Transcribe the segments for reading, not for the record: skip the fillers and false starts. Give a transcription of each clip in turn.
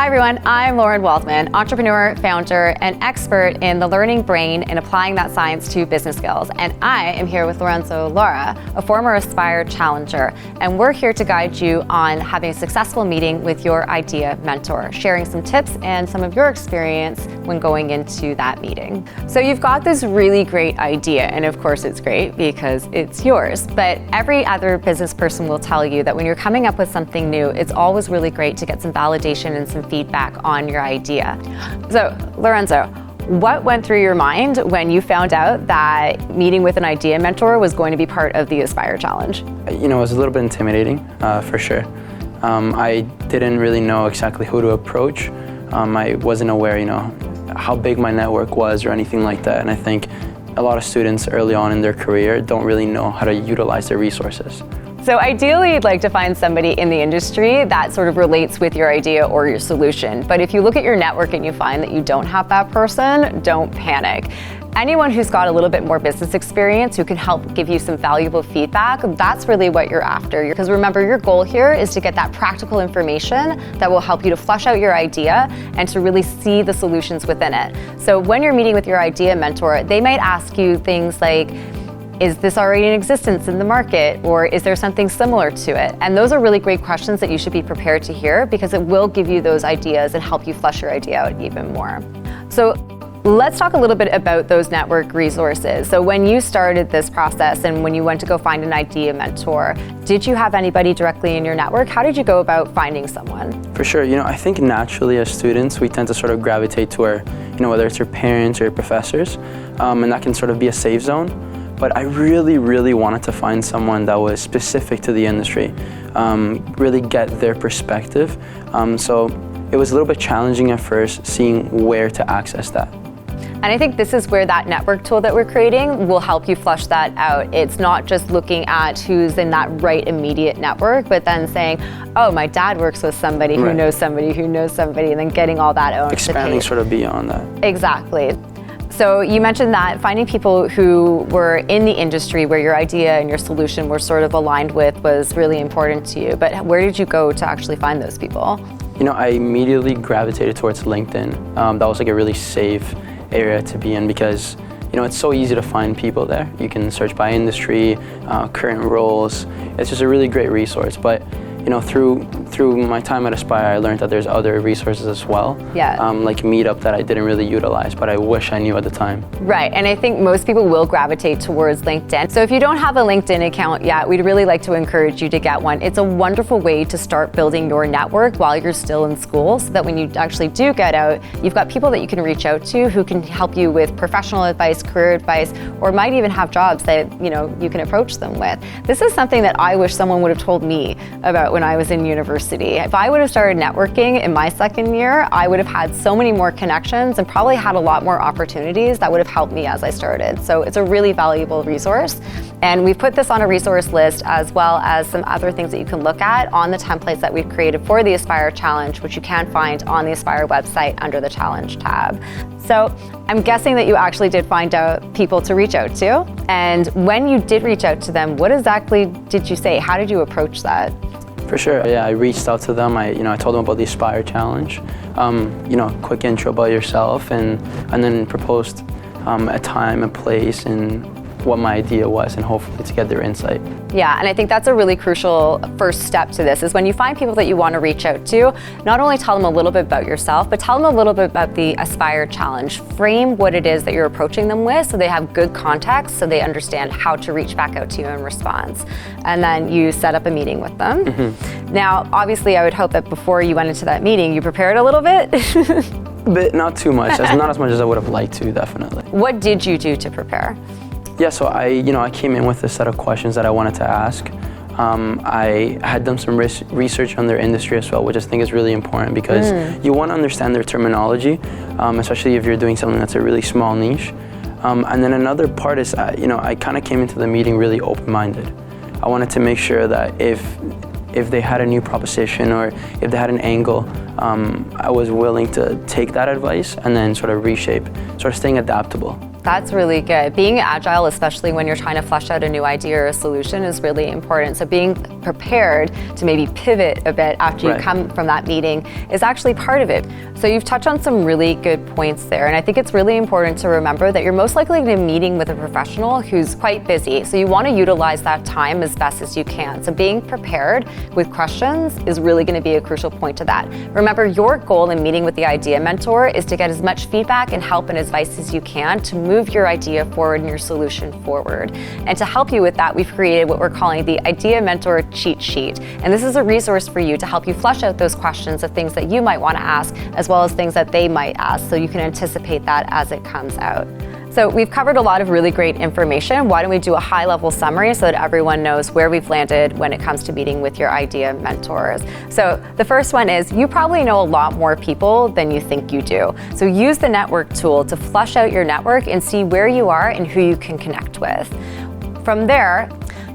Hi everyone, I'm Lauren Waldman, entrepreneur, founder, and expert in the learning brain and applying that science to business skills. And I am here with Lorenzo Lara, a former Aspire challenger. And we're here to guide you on having a successful meeting with your idea mentor, sharing some tips and some of your experience when going into that meeting. So you've got this really great idea, and of course it's great because it's yours. But every other business person will tell you that when you're coming up with something new, it's always really great to get some validation and some feedback on your idea. So, Lorenzo, what went through your mind when you found out that meeting with an idea mentor was going to be part of the Aspire Challenge? It was a little bit intimidating, for sure. I didn't really know exactly who to approach. I wasn't aware, how big my network was or anything like that. And I think a lot of students early on in their career don't really know how to utilize their resources. So ideally, you'd like to find somebody in the industry that sort of relates with your idea or your solution. But if you look at your network and you find that you don't have that person, don't panic. Anyone who's got a little bit more business experience who can help give you some valuable feedback, that's really what you're after. Because remember, your goal here is to get that practical information that will help you to flesh out your idea and to really see the solutions within it. So when you're meeting with your idea mentor, they might ask you things like, is this already in existence in the market, or is there something similar to it? And those are really great questions that you should be prepared to hear, because it will give you those ideas and help you flesh your idea out even more. So let's talk a little bit about those network resources. So when you started this process and when you went to go find an idea mentor, did you have anybody directly in your network? How did you go about finding someone? For sure, I think naturally as students, we tend to sort of gravitate to our, whether it's your parents or your professors, and that can sort of be a safe zone. But I really, really wanted to find someone that was specific to the industry, really get their perspective. So it was a little bit challenging at first, seeing where to access that. And I think this is where that network tool that we're creating will help you flush that out. It's not just looking at who's in that right immediate network, but then saying, oh, my dad works with somebody who knows somebody who knows somebody, and then getting all that out. Expanding sort of beyond that. Exactly. So you mentioned that finding people who were in the industry where your idea and your solution were sort of aligned with was really important to you. But where did you go to actually find those people? I immediately gravitated towards LinkedIn. That was like a really safe area to be in because, it's so easy to find people there. You can search by industry, current roles. It's just a really great resource. But through my time at Aspire, I learned that there's other resources as well. Yeah. Like Meetup that I didn't really utilize, but I wish I knew at the time. Right, and I think most people will gravitate towards LinkedIn. So if you don't have a LinkedIn account yet, we'd really like to encourage you to get one. It's a wonderful way to start building your network while you're still in school, so that when you actually do get out, you've got people that you can reach out to who can help you with professional advice, career advice, or might even have jobs that you can approach them with. This is something that I wish someone would have told me about when I was in university. If I would have started networking in my second year, I would have had so many more connections and probably had a lot more opportunities that would have helped me as I started. So it's a really valuable resource. And we've put this on a resource list as well as some other things that you can look at on the templates that we've created for the Aspire Challenge, which you can find on the Aspire website under the Challenge tab. So I'm guessing that you actually did find out people to reach out to. And when you did reach out to them, what exactly did you say? How did you approach that? For sure, yeah, I reached out to them. I told them about the Aspire Challenge. Quick intro about yourself, and then proposed a time, a place, and what my idea was, and hopefully to get their insight. Yeah, and I think that's a really crucial first step to this, is when you find people that you want to reach out to, not only tell them a little bit about yourself, but tell them a little bit about the Aspire Challenge. Frame what it is that you're approaching them with so they have good context, so they understand how to reach back out to you in response. And then you set up a meeting with them. Mm-hmm. Now, obviously, I would hope that before you went into that meeting, you prepared a little bit. A bit, not too much. Not as much as I would have liked to, definitely. What did you do to prepare? Yeah, so I came in with a set of questions that I wanted to ask. I had done some research on their industry as well, which I think is really important because you want to understand their terminology, especially if you're doing something that's a really small niche. And then another part is, I kind of came into the meeting really open-minded. I wanted to make sure that if they had a new proposition or if they had an angle, I was willing to take that advice and then sort of reshape, sort of staying adaptable. That's really good. Being agile, especially when you're trying to flesh out a new idea or a solution, is really important. So being prepared to maybe pivot a bit after you come from that meeting is actually part of it. So you've touched on some really good points there. And I think it's really important to remember that you're most likely going to be meeting with a professional who's quite busy. So you want to utilize that time as best as you can. So being prepared with questions is really going to be a crucial point to that. Remember, your goal in meeting with the idea mentor is to get as much feedback and help and advice as you can to move your idea forward and your solution forward. And to help you with that, we've created what we're calling the Idea Mentor Cheat Sheet. And this is a resource for you to help you flesh out those questions of things that you might want to ask, as well as things that they might ask, so you can anticipate that as it comes out. So we've covered a lot of really great information. Why don't we do a high-level summary so that everyone knows where we've landed when it comes to meeting with your idea mentors. So the first one is, you probably know a lot more people than you think you do. So use the network tool to flush out your network and see where you are and who you can connect with. From there,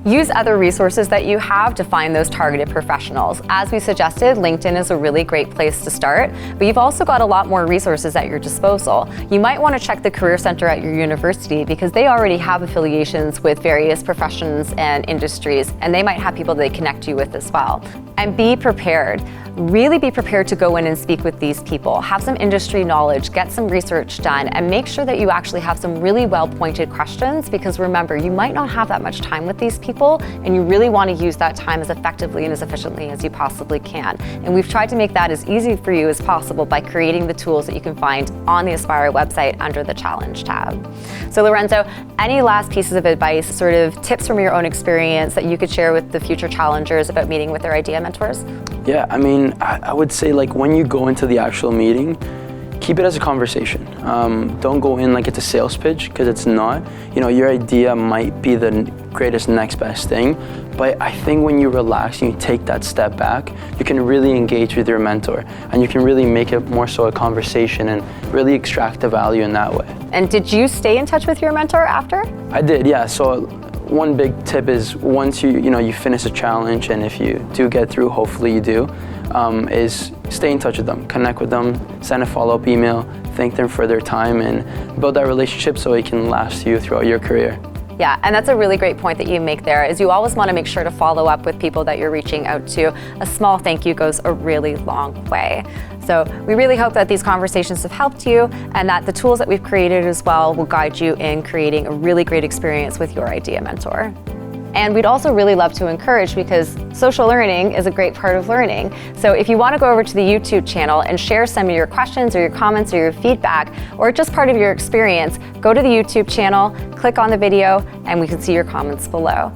use other resources that you have to find those targeted professionals. As we suggested, LinkedIn is a really great place to start, but you've also got a lot more resources at your disposal. You might want to check the Career Center at your university because they already have affiliations with various professions and industries, and they might have people they connect you with as well. And be prepared. Really be prepared to go in and speak with these people. Have some industry knowledge, get some research done, and make sure that you actually have some really well-pointed questions, because remember, you might not have that much time with these people, and you really want to use that time as effectively and as efficiently as you possibly can. And we've tried to make that as easy for you as possible by creating the tools that you can find on the Aspire website under the Challenge tab. So Lorenzo, any last pieces of advice, sort of tips from your own experience that you could share with the future challengers about meeting with their idea mentors? Yeah, I mean, I would say, like, when you go into the actual meeting, keep it as a conversation. Don't go in like it's a sales pitch, because it's not. You know, your idea might be the greatest next best thing, but I think when you relax and you take that step back, you can really engage with your mentor, and you can really make it more so a conversation and really extract the value in that way. And did you stay in touch with your mentor after? I did, yeah. So one big tip is, once you finish a challenge, and if you do get through, hopefully you do, is stay in touch with them, connect with them, send a follow-up email, thank them for their time, and build that relationship so it can last you throughout your career. Yeah, and that's a really great point that you make there, is you always want to make sure to follow up with people that you're reaching out to. A small thank you goes a really long way. So we really hope that these conversations have helped you, and that the tools that we've created as well will guide you in creating a really great experience with your idea mentor. And we'd also really love to encourage, because social learning is a great part of learning. So if you want to go over to the YouTube channel and share some of your questions or your comments or your feedback, or just part of your experience, go to the YouTube channel, click on the video, and we can see your comments below.